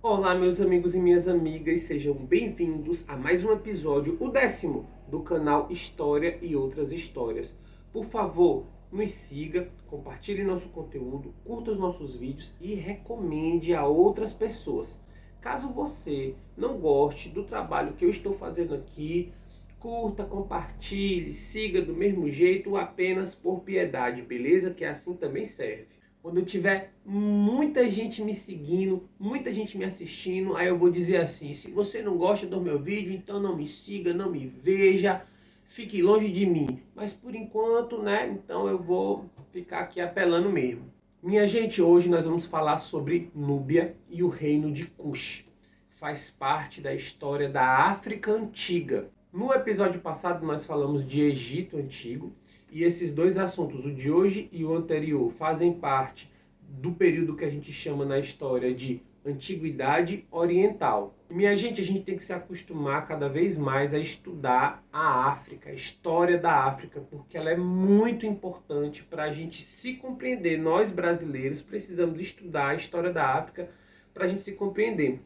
Olá, meus amigos e minhas amigas, sejam bem-vindos a mais um episódio, o 10º, do canal História e Outras Histórias. Por favor, nos siga, compartilhe nosso conteúdo, curta os nossos vídeos e recomende a outras pessoas. Caso você não goste do trabalho que eu estou fazendo aqui, curta, compartilhe, siga do mesmo jeito, apenas por piedade, beleza? Que assim também serve. Quando eu tiver muita gente me seguindo, muita gente me assistindo, aí eu vou dizer assim: se você não gosta do meu vídeo, então não me siga, não me veja, fique longe de mim. Mas por enquanto, né, então eu vou ficar aqui apelando mesmo. Minha gente, hoje nós vamos falar sobre Núbia e o reino de Kush. Faz parte da história da África Antiga. No episódio passado nós falamos de Egito Antigo, e esses dois assuntos, o de hoje e o anterior, fazem parte do período que a gente chama na história de Antiguidade Oriental. Minha gente, a gente tem que se acostumar cada vez mais a estudar a África, a história da África, porque ela é muito importante para a gente se compreender. Nós brasileiros precisamos estudar a história da África para a gente se compreender.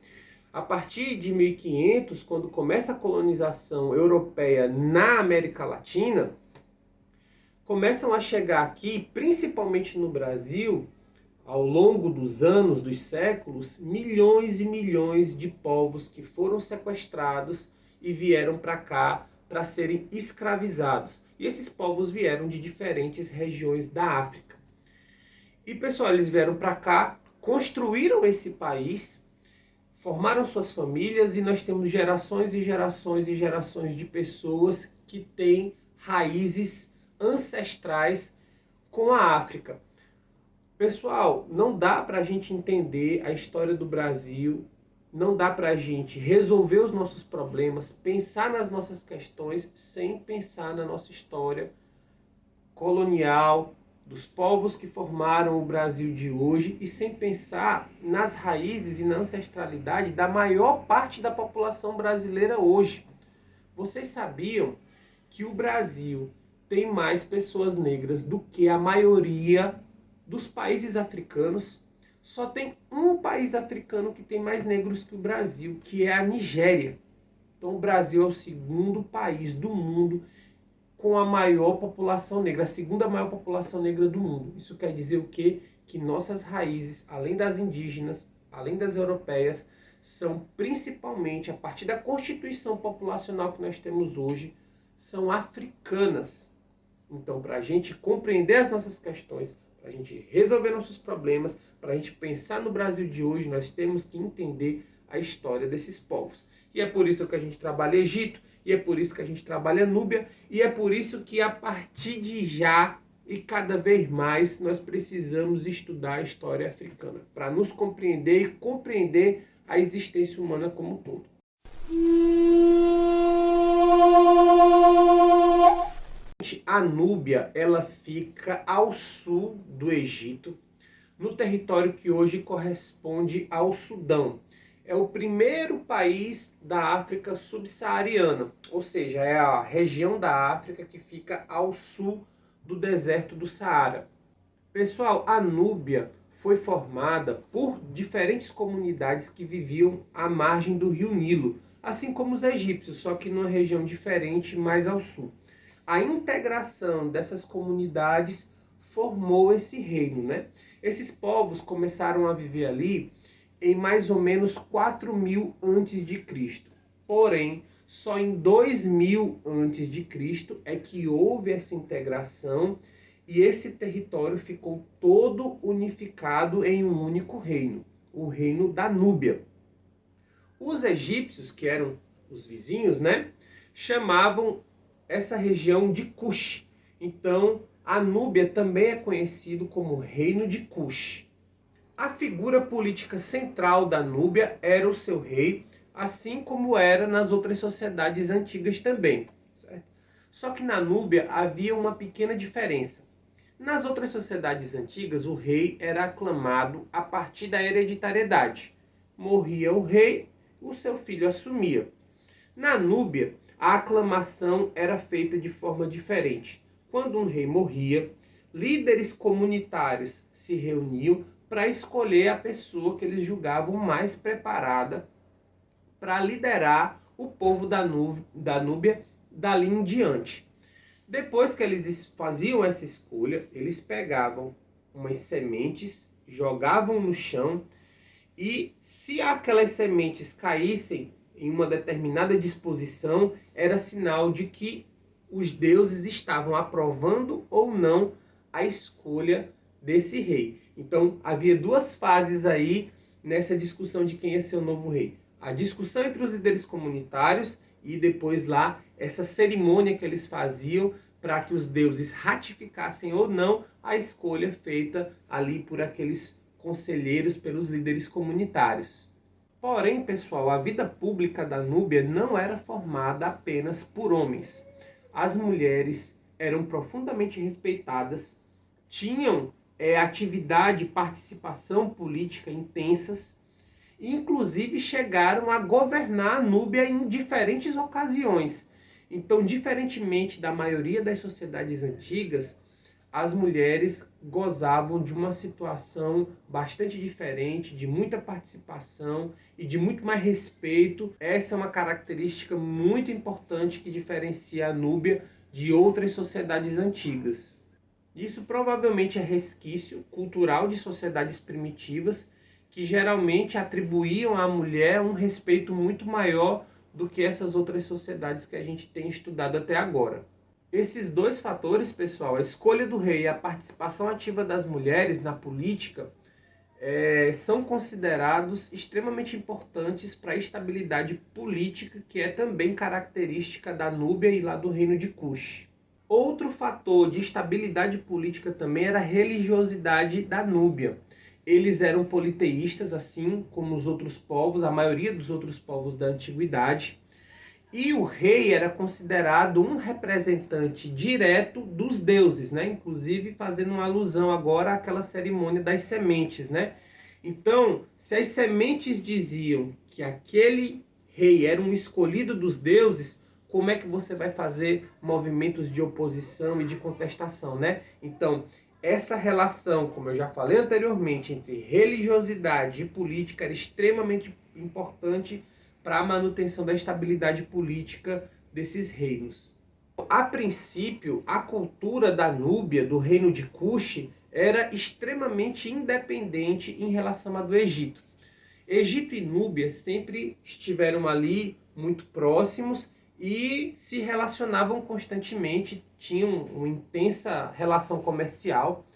A partir de 1500, quando começa a colonização europeia na América Latina, começam a chegar aqui, principalmente no Brasil, ao longo dos anos, dos séculos, milhões e milhões de povos que foram sequestrados e vieram para cá para serem escravizados. E esses povos vieram de diferentes regiões da África. E, pessoal, eles vieram para cá, construíram esse país, formaram suas famílias e nós temos gerações e gerações e gerações de pessoas que têm raízes ancestrais com a África. Pessoal, não dá para a gente entender a história do Brasil, não dá para a gente resolver os nossos problemas, pensar nas nossas questões, sem pensar na nossa história colonial, dos povos que formaram o Brasil de hoje e sem pensar nas raízes e na ancestralidade da maior parte da população brasileira hoje. Vocês sabiam que o Brasil tem mais pessoas negras do que a maioria dos países africanos? Só tem um país africano que tem mais negros que o Brasil, que é a Nigéria. Então o Brasil é o segundo país do mundo com a maior população negra, a segunda maior população negra do mundo. Isso quer dizer o quê? Que nossas raízes, além das indígenas, além das europeias, são principalmente, a partir da constituição populacional que nós temos hoje, são africanas. Então, para a gente compreender as nossas questões, para a gente resolver nossos problemas, para a gente pensar no Brasil de hoje, nós temos que entender a história desses povos. E é por isso que a gente trabalha Egito, e é por isso que a gente trabalha Núbia, e é por isso que a partir de já e cada vez mais nós precisamos estudar a história africana, para nos compreender e compreender a existência humana como um todo. A Núbia, ela fica ao sul do Egito, no território que hoje corresponde ao Sudão. É o primeiro país da África subsaariana, ou seja, é a região da África que fica ao sul do deserto do Saara. Pessoal, a Núbia foi formada por diferentes comunidades que viviam à margem do rio Nilo, assim como os egípcios, só que numa região diferente, mais ao sul. A integração dessas comunidades formou esse reino, né? Esses povos começaram a viver ali em mais ou menos 4000 a.C. Porém, só em 2000 a.C. é que houve essa integração e esse território ficou todo unificado em um único reino, o reino da Núbia. Os egípcios, que eram os vizinhos, né, chamavam essa região de Kush. Então, a Núbia também é conhecido como Reino de Kush. A figura política central da Núbia era o seu rei, assim como era nas outras sociedades antigas também, certo? Só que na Núbia havia uma pequena diferença. Nas outras sociedades antigas, o rei era aclamado a partir da hereditariedade. Morria o rei, o seu filho assumia. Na Núbia, a aclamação era feita de forma diferente. Quando um rei morria, líderes comunitários se reuniam para escolher a pessoa que eles julgavam mais preparada para liderar o povo da Núbia dali em diante. Depois que eles faziam essa escolha, eles pegavam umas sementes, jogavam no chão e se aquelas sementes caíssem em uma determinada disposição, era sinal de que os deuses estavam aprovando ou não a escolha desse rei. Então havia duas fases aí nessa discussão de quem ia ser o novo rei. A discussão entre os líderes comunitários e depois lá essa cerimônia que eles faziam para que os deuses ratificassem ou não a escolha feita ali por aqueles conselheiros, pelos líderes comunitários. Porém, pessoal, a vida pública da Núbia não era formada apenas por homens. As mulheres eram profundamente respeitadas, tinham atividade e participação política intensas, e inclusive chegaram a governar a Núbia em diferentes ocasiões. Então, diferentemente da maioria das sociedades antigas, as mulheres gozavam de uma situação bastante diferente, de muita participação e de muito mais respeito. Essa é uma característica muito importante que diferencia a Núbia de outras sociedades antigas. Isso provavelmente é resquício cultural de sociedades primitivas que geralmente atribuíam à mulher um respeito muito maior do que essas outras sociedades que a gente tem estudado até agora. Esses dois fatores, pessoal, a escolha do rei e a participação ativa das mulheres na política, são considerados extremamente importantes para a estabilidade política, que é também característica da Núbia e lá do reino de Cush. Outro fator de estabilidade política também era a religiosidade da Núbia. Eles eram politeístas, assim como os outros povos, a maioria dos outros povos da antiguidade. E o rei era considerado um representante direto dos deuses, né? Inclusive fazendo uma alusão agora àquela cerimônia das sementes, né? Então, se as sementes diziam que aquele rei era um escolhido dos deuses, como é que você vai fazer movimentos de oposição e de contestação, né? Então, essa relação, como eu já falei anteriormente, entre religiosidade e política era extremamente importante para a manutenção da estabilidade política desses reinos. A princípio, a cultura da Núbia, do reino de Cush, era extremamente independente em relação à do Egito. Egito e Núbia sempre estiveram ali muito próximos e se relacionavam constantemente, tinham uma intensa relação comercial,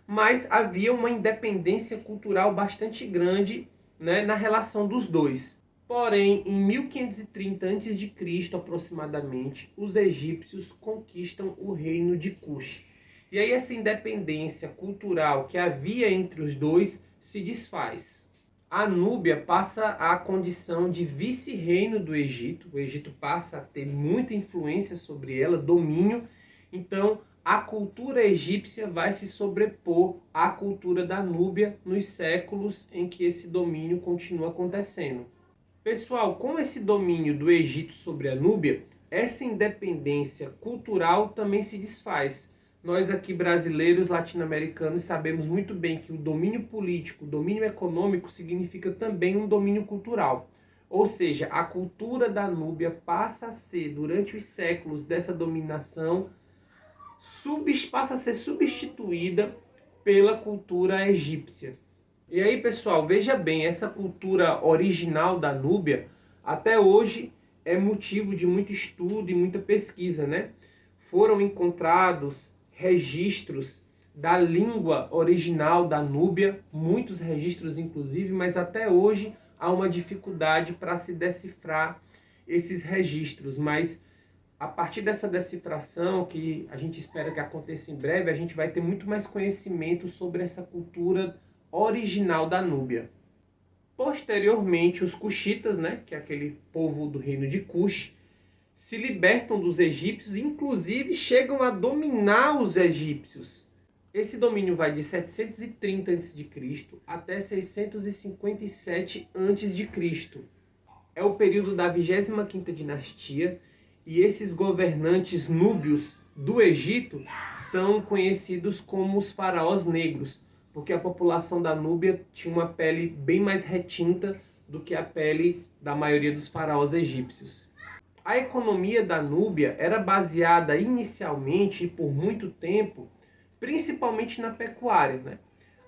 mas havia uma independência cultural bastante grande, né, na relação dos dois. Porém, em 1530 a.C., aproximadamente, os egípcios conquistam o reino de Cush. E aí essa independência cultural que havia entre os dois se desfaz. A Núbia passa à condição de vice-reino do Egito. O Egito passa a ter muita influência sobre ela, domínio. Então, a cultura egípcia vai se sobrepor à cultura da Núbia nos séculos em que esse domínio continua acontecendo. Pessoal, com esse domínio do Egito sobre a Núbia, essa independência cultural também se desfaz. Nós aqui brasileiros, latino-americanos, sabemos muito bem que o domínio político, o domínio econômico significa também um domínio cultural. Ou seja, a cultura da Núbia passa a ser, durante os séculos dessa dominação, passa a ser substituída pela cultura egípcia. E aí, pessoal, veja bem, essa cultura original da Núbia, até hoje, é motivo de muito estudo e muita pesquisa, né? Foram encontrados registros da língua original da Núbia, muitos registros inclusive, mas até hoje há uma dificuldade para se decifrar esses registros. Mas a partir dessa decifração, que a gente espera que aconteça em breve, a gente vai ter muito mais conhecimento sobre essa cultura original da Núbia. Posteriormente, os cuxitas, né, que é aquele povo do reino de Cush, se libertam dos egípcios e inclusive chegam a dominar os egípcios. Esse domínio vai de 730 a.C. até 657 a.C. É o período da 25ª dinastia e esses governantes núbios do Egito são conhecidos como os faraós negros, porque a população da Núbia tinha uma pele bem mais retinta do que a pele da maioria dos faraós egípcios. A economia da Núbia era baseada inicialmente e por muito tempo, principalmente na pecuária, né?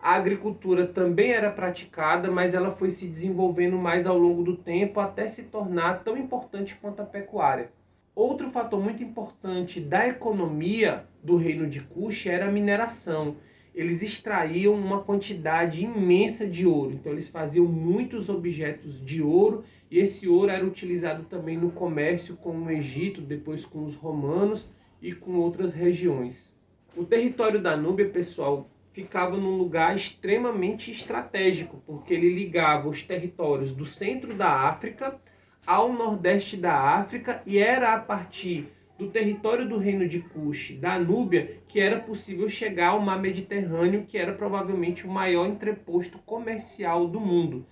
A agricultura também era praticada, mas ela foi se desenvolvendo mais ao longo do tempo até se tornar tão importante quanto a pecuária. Outro fator muito importante da economia do reino de Kush era a mineração. Eles extraíam uma quantidade imensa de ouro, então eles faziam muitos objetos de ouro e esse ouro era utilizado também no comércio com o Egito, depois com os romanos e com outras regiões. O território da Núbia, pessoal, ficava num lugar extremamente estratégico, porque ele ligava os territórios do centro da África ao nordeste da África e era a partir do território do reino de Kush, da Núbia, que era possível chegar ao mar Mediterrâneo, que era provavelmente o maior entreposto comercial do mundo.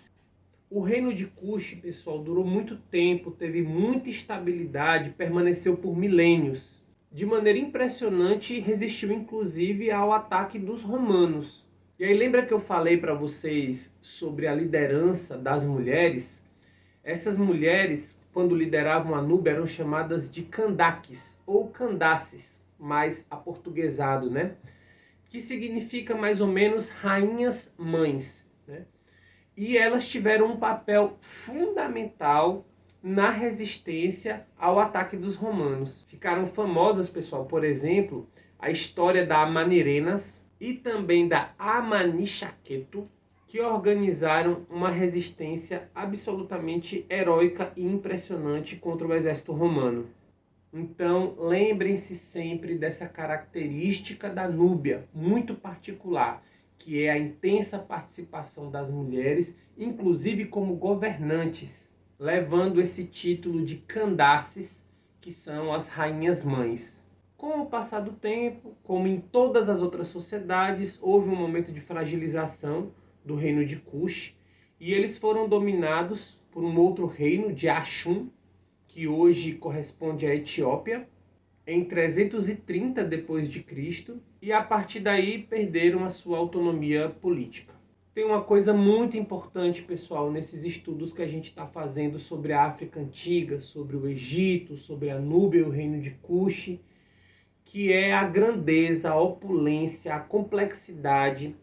O reino de Kush, pessoal, durou muito tempo, teve muita estabilidade, permaneceu por milênios. De maneira impressionante, resistiu inclusive ao ataque dos romanos. E aí lembra que eu falei para vocês sobre a liderança das mulheres? Essas mulheres, quando lideravam a Núbia, eram chamadas de candaques ou candaces, mais aportuguesado, né? Que significa mais ou menos rainhas mães, né? E elas tiveram um papel fundamental na resistência ao ataque dos romanos. Ficaram famosas, pessoal, por exemplo, a história da Amanirenas e também da Amanichaqueto, que organizaram uma resistência absolutamente heróica e impressionante contra o exército romano. Então, lembrem-se sempre dessa característica da Núbia, muito particular, que é a intensa participação das mulheres, inclusive como governantes, levando esse título de candaces, que são as rainhas-mães. Com o passar do tempo, como em todas as outras sociedades, houve um momento de fragilização do reino de Kush, e eles foram dominados por um outro reino de Ashum, que hoje corresponde à Etiópia, em 330 depois de Cristo, e a partir daí perderam a sua autonomia política. Tem uma coisa muito importante, pessoal, nesses estudos que a gente está fazendo sobre a África Antiga, sobre o Egito, sobre a Núbia e o reino de Kush, que é a grandeza, a opulência, a complexidade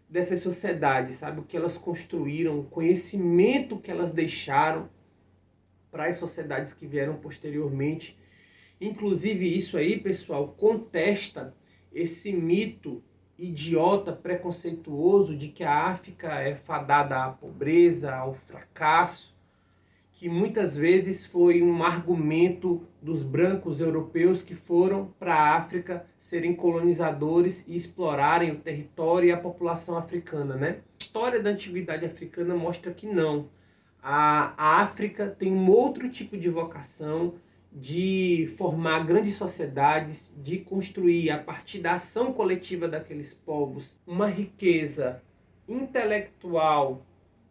dessas sociedades, sabe? O que elas construíram, o conhecimento que elas deixaram para as sociedades que vieram posteriormente. Inclusive isso aí, pessoal, contesta esse mito idiota, preconceituoso de que a África é fadada à pobreza, ao fracasso, que muitas vezes foi um argumento dos brancos europeus que foram para a África serem colonizadores e explorarem o território e a população africana, né? A história da antiguidade africana mostra que não. A África tem um outro tipo de vocação, de formar grandes sociedades, de construir, a partir da ação coletiva daqueles povos, uma riqueza intelectual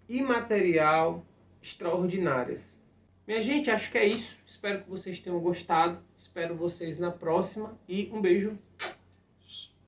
e material extraordinárias. Minha gente, acho que é isso. Espero que vocês tenham gostado. Espero vocês na próxima e um beijo.